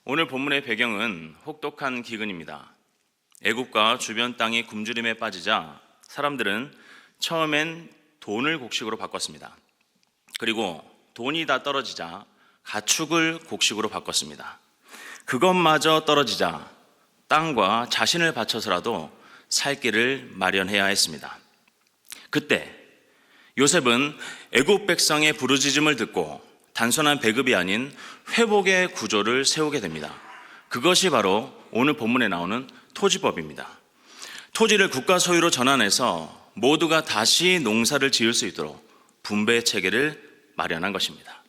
오늘 본문의 배경은 혹독한 기근입니다. 애굽과 주변 땅이 굶주림에 빠지자 사람들은 처음엔 돈을 곡식으로 바꿨습니다. 그리고 돈이 다 떨어지자 가축을 곡식으로 바꿨습니다. 그것마저 떨어지자 땅과 자신을 바쳐서라도 살 길을 마련해야 했습니다. 그때 요셉은 애굽 백성의 부르짖음을 듣고 단순한 배급이 아닌 회복의 구조를 세우게 됩니다. 그것이 바로 오늘 본문에 나오는 토지법입니다. 토지를 국가 소유로 전환해서 모두가 다시 농사를 지을 수 있도록 분배 체계를 마련한 것입니다.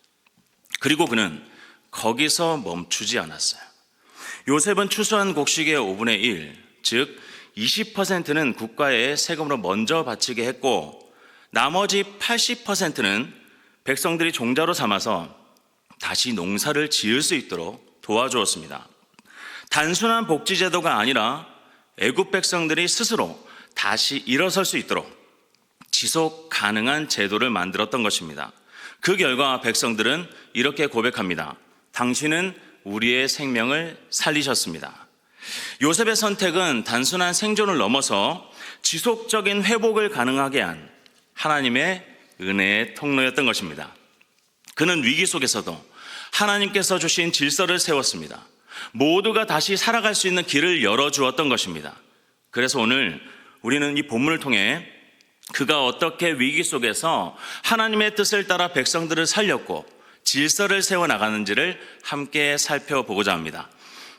그리고 그는 거기서 멈추지 않았어요. 요셉은 추수한 곡식의 5분의 1, 즉 20%는 국가에 세금으로 먼저 바치게 했고 나머지 80%는 백성들이 종자로 삼아서 다시 농사를 지을 수 있도록 도와주었습니다. 단순한 복지제도가 아니라 애굽 백성들이 스스로 다시 일어설 수 있도록 지속 가능한 제도를 만들었던 것입니다. 그 결과 백성들은 이렇게 고백합니다. 당신은 우리의 생명을 살리셨습니다. 요셉의 선택은 단순한 생존을 넘어서 지속적인 회복을 가능하게 한 하나님의 은혜의 통로였던 것입니다. 그는 위기 속에서도 하나님께서 주신 질서를 세웠습니다. 모두가 다시 살아갈 수 있는 길을 열어주었던 것입니다. 그래서 오늘 우리는 이 본문을 통해 그가 어떻게 위기 속에서 하나님의 뜻을 따라 백성들을 살렸고 질서를 세워나가는지를 함께 살펴보고자 합니다.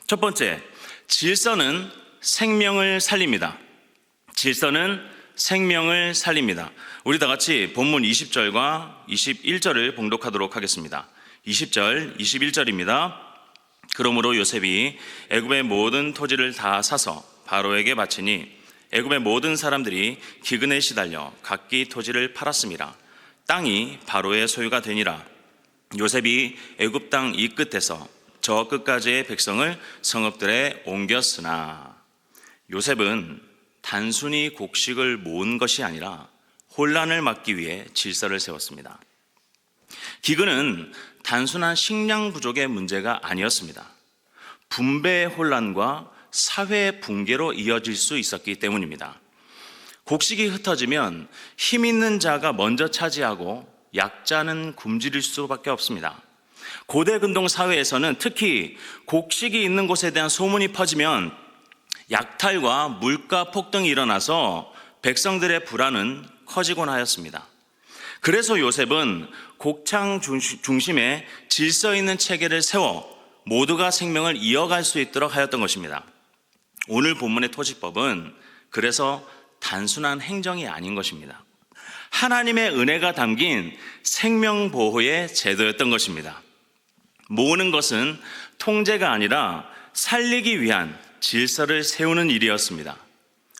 첫 번째, 질서는 생명을 살립니다. 질서는 생명을 살립니다. 우리 다 같이 본문 20절과 21절을 봉독하도록 하겠습니다. 20절, 21절입니다. 그러므로 요셉이 애굽의 모든 토지를 다 사서 바로에게 바치니 애굽의 모든 사람들이 기근에 시달려 각기 토지를 팔았음이라. 땅이 바로의 소유가 되니라. 요셉이 애굽 땅 이 끝에서 저 끝까지의 백성을 성읍들에 옮겼으나 요셉은 단순히 곡식을 모은 것이 아니라 혼란을 막기 위해 질서를 세웠습니다. 기근은 단순한 식량 부족의 문제가 아니었습니다. 분배의 혼란과 사회 붕괴로 이어질 수 있었기 때문입니다. 곡식이 흩어지면 힘 있는 자가 먼저 차지하고 약자는 굶주릴 수밖에 없습니다. 고대 근동 사회에서는 특히 곡식이 있는 곳에 대한 소문이 퍼지면 약탈과 물가 폭등이 일어나서 백성들의 불안은 커지곤 하였습니다. 그래서 요셉은 곡창 중심의 질서 있는 체계를 세워 모두가 생명을 이어갈 수 있도록 하였던 것입니다. 오늘 본문의 토지법은 그래서 단순한 행정이 아닌 것입니다. 하나님의 은혜가 담긴 생명보호의 제도였던 것입니다. 모으는 것은 통제가 아니라 살리기 위한 질서를 세우는 일이었습니다.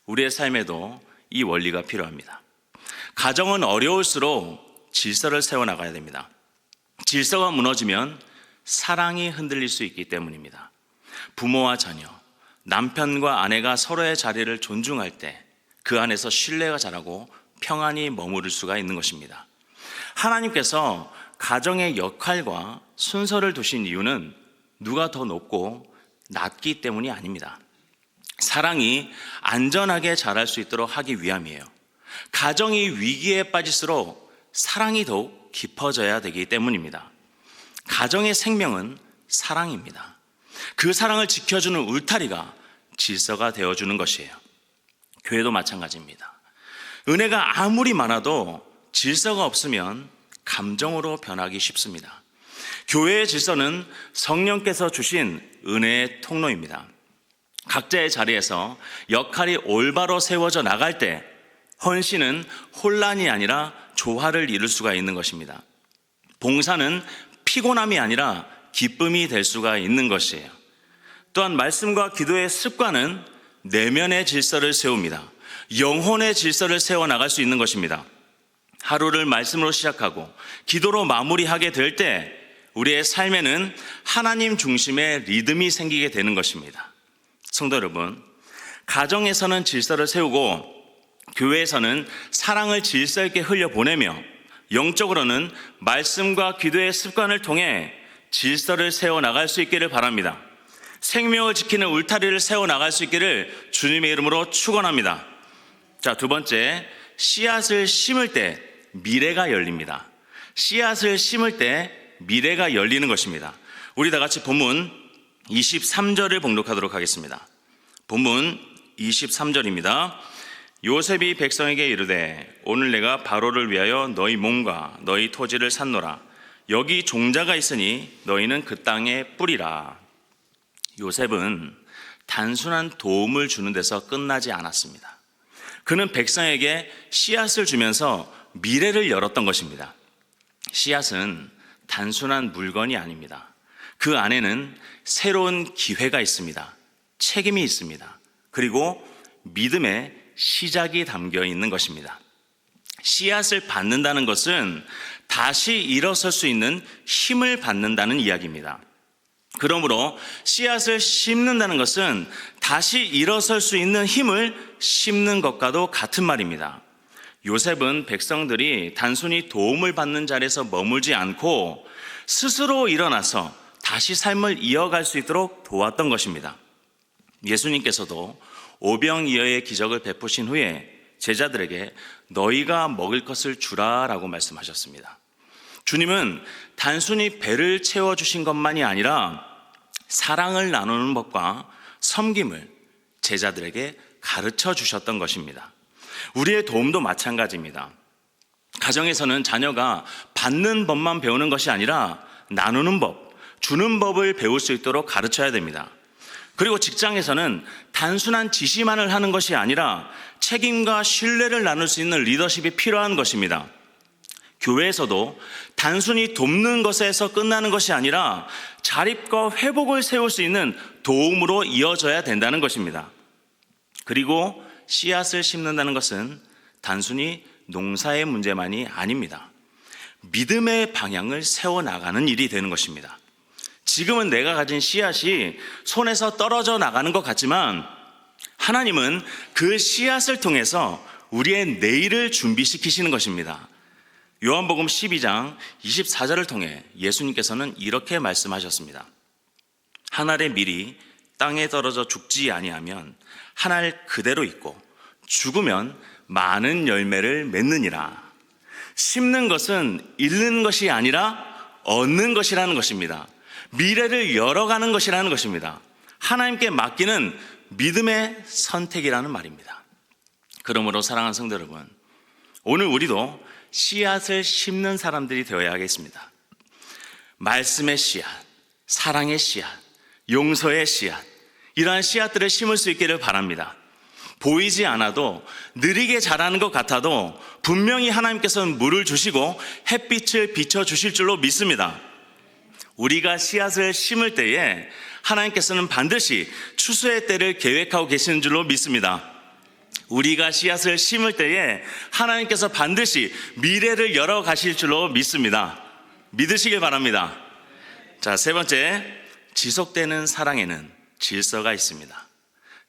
우리의 삶에도 이 원리가 필요합니다. 가정은 어려울수록 질서를 세워나가야 됩니다. 질서가 무너지면 사랑이 흔들릴 수 있기 때문입니다. 부모와 자녀, 남편과 아내가 서로의 자리를 존중할 때 그 안에서 신뢰가 자라고 평안히 머무를 수가 있는 것입니다. 하나님께서 가정의 역할과 순서를 두신 이유는 누가 더 높고 낮기 때문이 아닙니다. 사랑이 안전하게 자랄 수 있도록 하기 위함이에요. 가정이 위기에 빠질수록 사랑이 더욱 깊어져야 되기 때문입니다. 가정의 생명은 사랑입니다. 그 사랑을 지켜주는 울타리가 질서가 되어주는 것이에요. 교회도 마찬가지입니다. 은혜가 아무리 많아도 질서가 없으면 감정으로 변하기 쉽습니다. 교회의 질서는 성령께서 주신 은혜의 통로입니다. 각자의 자리에서 역할이 올바로 세워져 나갈 때 헌신은 혼란이 아니라 조화를 이룰 수가 있는 것입니다. 봉사는 피곤함이 아니라 기쁨이 될 수가 있는 것이에요. 또한 말씀과 기도의 습관은 내면의 질서를 세웁니다. 영혼의 질서를 세워나갈 수 있는 것입니다. 하루를 말씀으로 시작하고 기도로 마무리하게 될 때 우리의 삶에는 하나님 중심의 리듬이 생기게 되는 것입니다. 성도 여러분, 가정에서는 질서를 세우고 교회에서는 사랑을 질서 있게 흘려보내며 영적으로는 말씀과 기도의 습관을 통해 질서를 세워나갈 수 있기를 바랍니다. 생명을 지키는 울타리를 세워나갈 수 있기를 주님의 이름으로 축원합니다. 자, 두 번째, 씨앗을 심을 때 미래가 열립니다. 씨앗을 심을 때 미래가 열리는 것입니다. 우리 다 같이 본문 23절을 봉독하도록 하겠습니다. 본문 23절입니다. 요셉이 백성에게 이르되 오늘 내가 바로를 위하여 너희 몸과 너희 토지를 샀노라. 여기 종자가 있으니 너희는 그 땅에 뿌리라. 요셉은 단순한 도움을 주는 데서 끝나지 않았습니다. 그는 백성에게 씨앗을 주면서 미래를 열었던 것입니다. 씨앗은 단순한 물건이 아닙니다. 그 안에는 새로운 기회가 있습니다. 책임이 있습니다. 그리고 믿음의 시작이 담겨 있는 것입니다. 씨앗을 받는다는 것은 다시 일어설 수 있는 힘을 받는다는 이야기입니다. 그러므로 씨앗을 심는다는 것은 다시 일어설 수 있는 힘을 심는 것과도 같은 말입니다. 요셉은 백성들이 단순히 도움을 받는 자리에서 머물지 않고 스스로 일어나서 다시 삶을 이어갈 수 있도록 도왔던 것입니다. 예수님께서도 오병이어의 기적을 베푸신 후에 제자들에게 너희가 먹을 것을 주라라고 말씀하셨습니다. 주님은 단순히 배를 채워주신 것만이 아니라 사랑을 나누는 법과 섬김을 제자들에게 가르쳐 주셨던 것입니다. 우리의 도움도 마찬가지입니다. 가정에서는 자녀가 받는 법만 배우는 것이 아니라 나누는 법, 주는 법을 배울 수 있도록 가르쳐야 됩니다. 그리고 직장에서는 단순한 지시만을 하는 것이 아니라 책임과 신뢰를 나눌 수 있는 리더십이 필요한 것입니다. 교회에서도 단순히 돕는 것에서 끝나는 것이 아니라 자립과 회복을 세울 수 있는 도움으로 이어져야 된다는 것입니다. 그리고 씨앗을 심는다는 것은 단순히 농사의 문제만이 아닙니다. 믿음의 방향을 세워나가는 일이 되는 것입니다. 지금은 내가 가진 씨앗이 손에서 떨어져 나가는 것 같지만 하나님은 그 씨앗을 통해서 우리의 내일을 준비시키시는 것입니다. 요한복음 12장 24절을 통해 예수님께서는 이렇게 말씀하셨습니다. 한 알의 밀이 땅에 떨어져 죽지 아니하면 한 알 그대로 있고 죽으면 많은 열매를 맺느니라. 심는 것은 잃는 것이 아니라 얻는 것이라는 것입니다. 미래를 열어가는 것이라는 것입니다. 하나님께 맡기는 믿음의 선택이라는 말입니다. 그러므로 사랑하는 성도 여러분, 오늘 우리도 씨앗을 심는 사람들이 되어야 하겠습니다. 말씀의 씨앗, 사랑의 씨앗, 용서의 씨앗, 이러한 씨앗들을 심을 수 있기를 바랍니다. 보이지 않아도 느리게 자라는 것 같아도 분명히 하나님께서는 물을 주시고 햇빛을 비춰주실 줄로 믿습니다. 우리가 씨앗을 심을 때에 하나님께서는 반드시 추수의 때를 계획하고 계시는 줄로 믿습니다. 우리가 씨앗을 심을 때에 하나님께서 반드시 미래를 열어 가실 줄로 믿습니다. 믿으시길 바랍니다. 자, 세 번째, 지속되는 사랑에는 질서가 있습니다.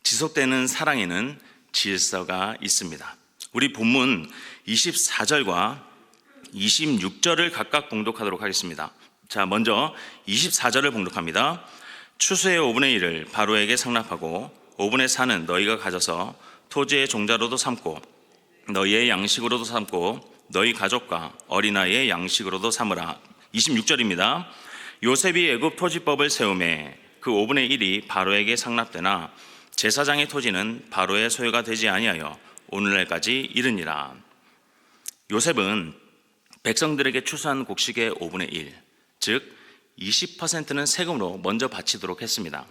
지속되는 사랑에는 질서가 있습니다. 우리 본문 24절과 26절을 각각 봉독하도록 하겠습니다. 자, 먼저 24절을 봉독합니다. 추수의 5분의 1을 바로에게 상납하고 5분의 4는 너희가 가져서 토지의 종자로도 삼고 너희의 양식으로도 삼고 너희 가족과 어린아이의 양식으로도 삼으라. 26절입니다. 요셉이 애굽 토지법을 세우매 그 5분의 1이 바로에게 상납되나 제사장의 토지는 바로의 소유가 되지 아니하여 오늘날까지 이르니라. 요셉은 백성들에게 추수한 곡식의 5분의 1, 즉 20%는 세금으로 먼저 바치도록 했습니다.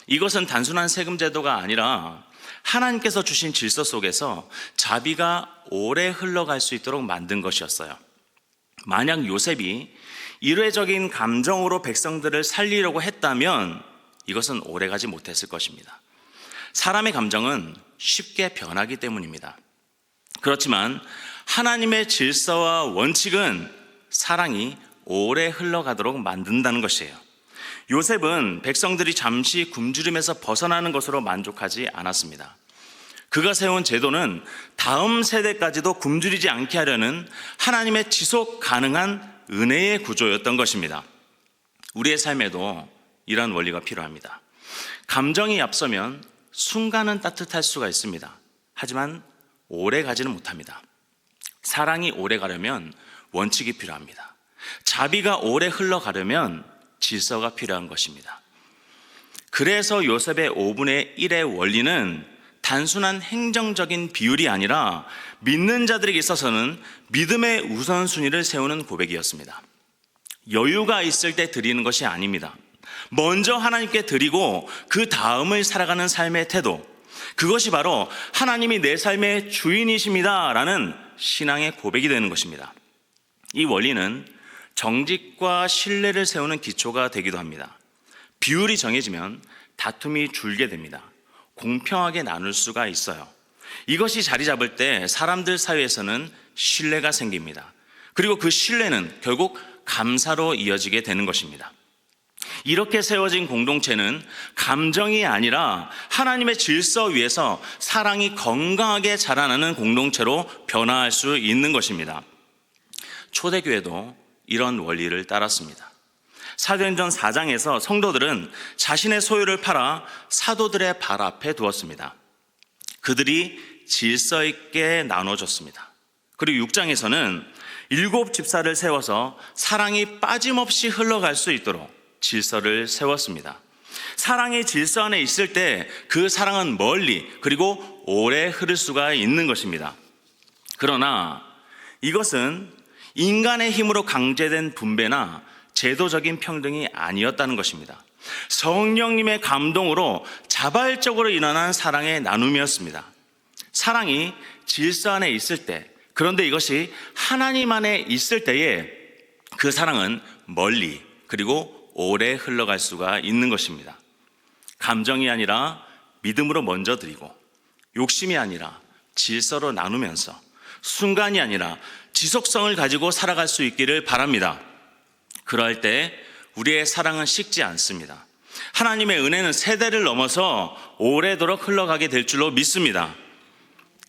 이것은 단순한 세금 제도가 아니라 하나님께서 주신 질서 속에서 자비가 오래 흘러갈 수 있도록 만든 것이었어요. 만약 요셉이 일회적인 감정으로 백성들을 살리려고 했다면 이것은 오래가지 못했을 것입니다. 사람의 감정은 쉽게 변하기 때문입니다. 그렇지만 하나님의 질서와 원칙은 사랑이 오래 흘러가도록 만든다는 것이에요. 요셉은 백성들이 잠시 굶주림에서 벗어나는 것으로 만족하지 않았습니다. 그가 세운 제도는 다음 세대까지도 굶주리지 않게 하려는 하나님의 지속 가능한 은혜의 구조였던 것입니다. 우리의 삶에도 이러한 원리가 필요합니다. 감정이 앞서면 순간은 따뜻할 수가 있습니다. 하지만 오래 가지는 못합니다. 사랑이 오래 가려면 원칙이 필요합니다. 자비가 오래 흘러가려면 질서가 필요한 것입니다. 그래서 요셉의 5분의 1의 원리는 단순한 행정적인 비율이 아니라 믿는 자들에게 있어서는 믿음의 우선순위를 세우는 고백이었습니다. 여유가 있을 때 드리는 것이 아닙니다. 먼저 하나님께 드리고 그 다음을 살아가는 삶의 태도, 그것이 바로 하나님이 내 삶의 주인이십니다 라는 신앙의 고백이 되는 것입니다. 이 원리는 정직과 신뢰를 세우는 기초가 되기도 합니다. 비율이 정해지면 다툼이 줄게 됩니다. 공평하게 나눌 수가 있어요. 이것이 자리 잡을 때 사람들 사이에서는 신뢰가 생깁니다. 그리고 그 신뢰는 결국 감사로 이어지게 되는 것입니다. 이렇게 세워진 공동체는 감정이 아니라 하나님의 질서 위에서 사랑이 건강하게 자라나는 공동체로 변화할 수 있는 것입니다. 초대교회도 이런 원리를 따랐습니다. 사도행전 4장에서 성도들은 자신의 소유를 팔아 사도들의 발 앞에 두었습니다. 그들이 질서 있게 나눠줬습니다. 그리고 6장에서는 7 집사를 세워서 사랑이 빠짐없이 흘러갈 수 있도록 질서를 세웠습니다. 사랑이 질서 안에 있을 때 그 사랑은 멀리 그리고 오래 흐를 수가 있는 것입니다. 그러나 이것은 인간의 힘으로 강제된 분배나 제도적인 평등이 아니었다는 것입니다. 성령님의 감동으로 자발적으로 일어난 사랑의 나눔이었습니다. 사랑이 질서 안에 있을 때, 그런데 이것이 하나님 안에 있을 때에 그 사랑은 멀리 그리고 오래 흘러갈 수가 있는 것입니다. 감정이 아니라 믿음으로 먼저 드리고, 욕심이 아니라 질서로 나누면서, 순간이 아니라 지속성을 가지고 살아갈 수 있기를 바랍니다. 그럴 때 우리의 사랑은 식지 않습니다. 하나님의 은혜는 세대를 넘어서 오래도록 흘러가게 될 줄로 믿습니다.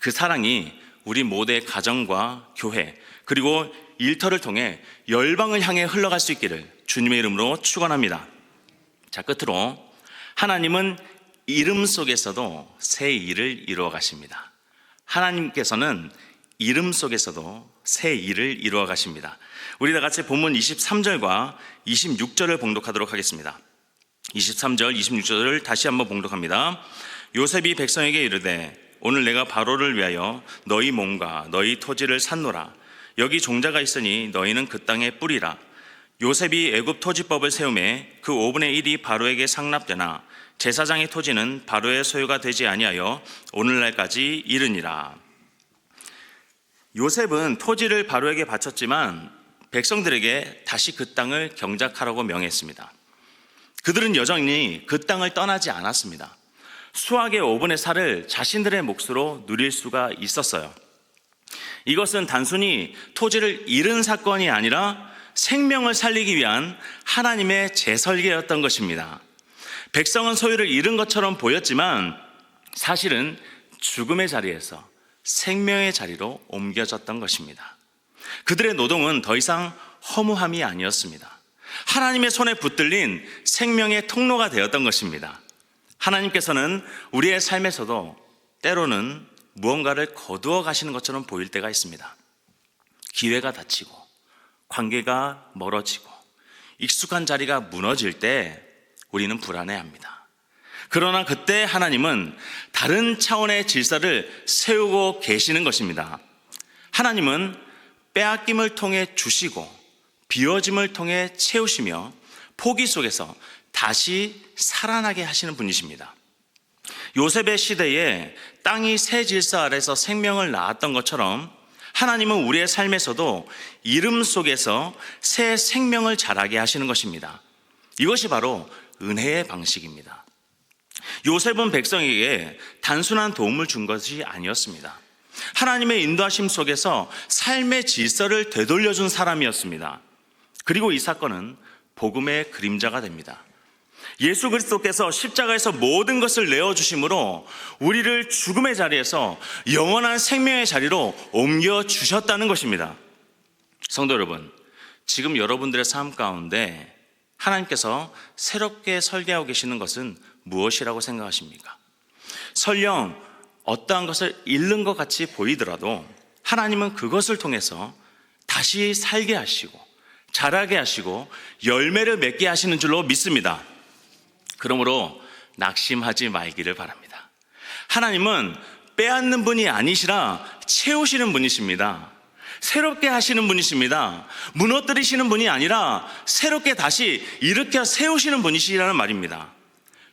그 사랑이 우리 모두의 가정과 교회 그리고 일터를 통해 열방을 향해 흘러갈 수 있기를 주님의 이름으로 축원합니다. 자, 끝으로 하나님은 이름 속에서도 새 일을 이루어 가십니다. 하나님께서는 이름 속에서도 새 일을 이루어 가십니다. 우리 다 같이 본문 23절과 26절을 봉독하도록 하겠습니다. 23절, 26절을 다시 한번 봉독합니다. 요셉이 백성에게 이르되 오늘 내가 바로를 위하여 너희 몸과 너희 토지를 샀노라. 여기 종자가 있으니 너희는 그 땅에 뿌리라. 요셉이 애굽 토지법을 세우매 그 5분의 1이 바로에게 상납되나 제사장의 토지는 바로의 소유가 되지 아니하여 오늘날까지 이르니라. 요셉은 토지를 바로에게 바쳤지만 백성들에게 다시 그 땅을 경작하라고 명했습니다. 그들은 여전히 그 땅을 떠나지 않았습니다. 수확의 5분의 4를 자신들의 몫으로 누릴 수가 있었어요. 이것은 단순히 토지를 잃은 사건이 아니라 생명을 살리기 위한 하나님의 재설계였던 것입니다. 백성은 소유를 잃은 것처럼 보였지만 사실은 죽음의 자리에서 생명의 자리로 옮겨졌던 것입니다. 그들의 노동은 더 이상 허무함이 아니었습니다. 하나님의 손에 붙들린 생명의 통로가 되었던 것입니다. 하나님께서는 우리의 삶에서도 때로는 무언가를 거두어 가시는 것처럼 보일 때가 있습니다. 기회가 닫히고 관계가 멀어지고 익숙한 자리가 무너질 때 우리는 불안해합니다. 그러나 그때 하나님은 다른 차원의 질서를 세우고 계시는 것입니다. 하나님은 빼앗김을 통해 주시고 비워짐을 통해 채우시며 포기 속에서 다시 살아나게 하시는 분이십니다. 요셉의 시대에 땅이 새 질서 아래서 생명을 낳았던 것처럼 하나님은 우리의 삶에서도 이름 속에서 새 생명을 자라게 하시는 것입니다. 이것이 바로 은혜의 방식입니다. 요셉은 백성에게 단순한 도움을 준 것이 아니었습니다. 하나님의 인도하심 속에서 삶의 질서를 되돌려준 사람이었습니다. 그리고 이 사건은 복음의 그림자가 됩니다. 예수 그리스도께서 십자가에서 모든 것을 내어주심으로 우리를 죽음의 자리에서 영원한 생명의 자리로 옮겨주셨다는 것입니다. 성도 여러분, 지금 여러분들의 삶 가운데 하나님께서 새롭게 설계하고 계시는 것은 무엇이라고 생각하십니까? 설령 어떠한 것을 잃는 것 같이 보이더라도 하나님은 그것을 통해서 다시 살게 하시고 자라게 하시고 열매를 맺게 하시는 줄로 믿습니다. 그러므로 낙심하지 말기를 바랍니다. 하나님은 빼앗는 분이 아니시라 채우시는 분이십니다. 새롭게 하시는 분이십니다. 무너뜨리시는 분이 아니라 새롭게 다시 일으켜 세우시는 분이시라는 말입니다.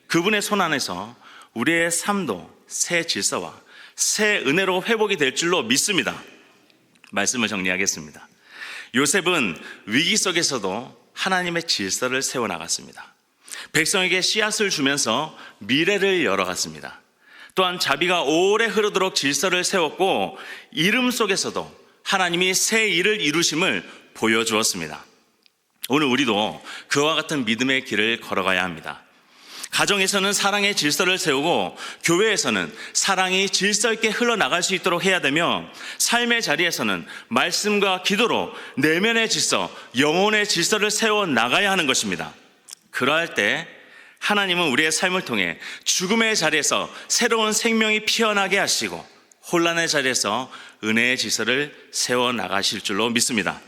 그분의 손 안에서 우리의 삶도 새 질서와 새 은혜로 회복이 될 줄로 믿습니다. 말씀을 정리하겠습니다. 요셉은 위기 속에서도 하나님의 질서를 세워나갔습니다. 백성에게 씨앗을 주면서 미래를 열어갔습니다. 또한 자비가 오래 흐르도록 질서를 세웠고 이름 속에서도 하나님이 새 일을 이루심을 보여주었습니다. 오늘 우리도 그와 같은 믿음의 길을 걸어가야 합니다. 가정에서는 사랑의 질서를 세우고 교회에서는 사랑이 질서 있게 흘러나갈 수 있도록 해야 되며 삶의 자리에서는 말씀과 기도로 내면의 질서, 영혼의 질서를 세워 나가야 하는 것입니다. 그러할 때 하나님은 우리의 삶을 통해 죽음의 자리에서 새로운 생명이 피어나게 하시고 혼란의 자리에서 은혜의 질서를 세워 나가실 줄로 믿습니다.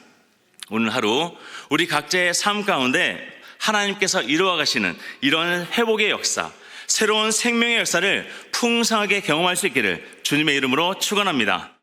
오늘 하루 우리 각자의 삶 가운데 하나님께서 이루어 가시는 이런 회복의 역사, 새로운 생명의 역사를 풍성하게 경험할 수 있기를 주님의 이름으로 축원합니다.